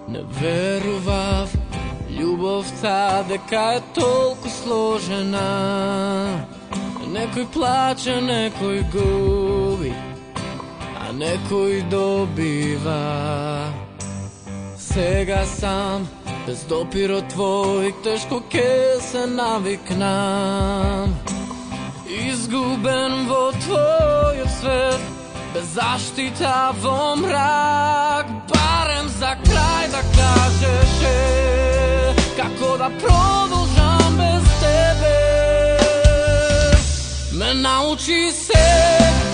Не верував љубовта дека е толку сложена. Некој плаче, некој губи, а некој добива. Сега сам, без допирот твој, тешко ке се навикнам. Изгубен во твојот свет, без заштита во мрак. Барем за крај да кажеш како да продолжам без тебе. Ме научи се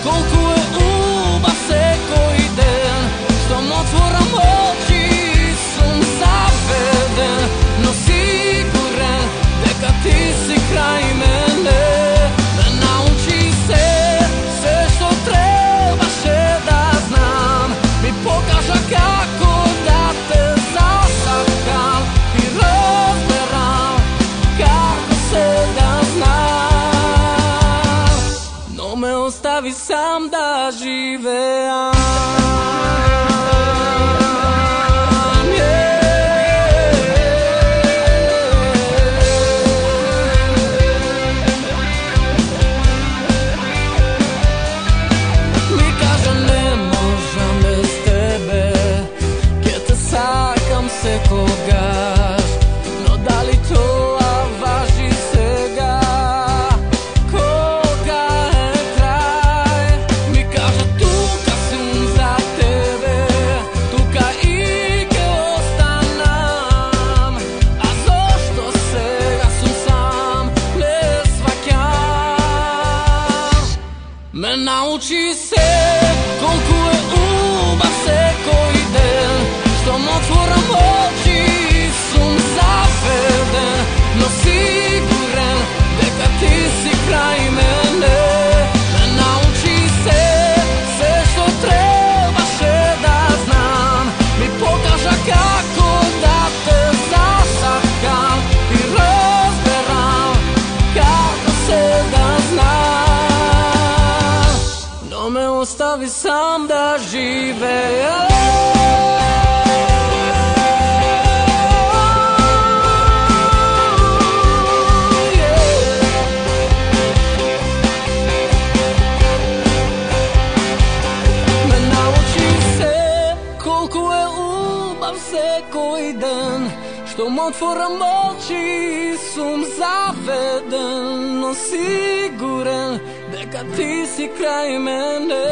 колку е убав секој ден, што ме отворам очи и сум заведен, но сигурен дека ти си крај мене. Ме научи се што требаше да знам, ми покажа како да те засакам и разберам како се да знам, но ме остави сам да живеам. Секогаш, но дали тоа важи сега? Кога е крај? Ми кажа тука сум за тебе, тука и ке останам. А зошто сега сум сам, не сваќам. Ме научи се колку е убав секој ден, што ме отворам очи и сум заведен, но сигурен дека ти си крај мене. Ме научи се што требаше да знам, ми покажа како да те засакам и разберам како се да знам, но ме остави сам да живеам. Секој ден, што ме отворам очи и сум заведен, но сигурен дека ти си крај мене.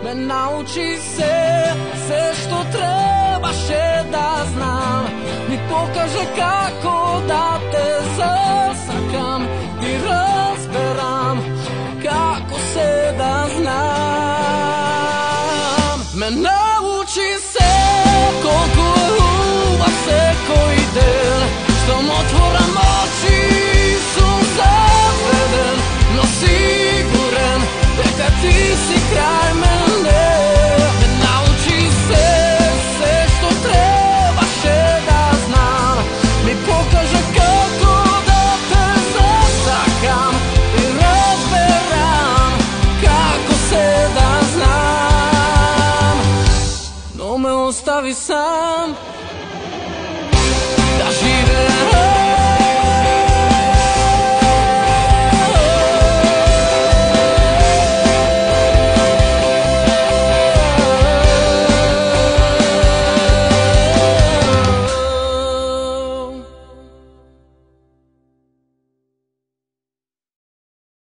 Ме научи се што требаше да знам, ми покаже како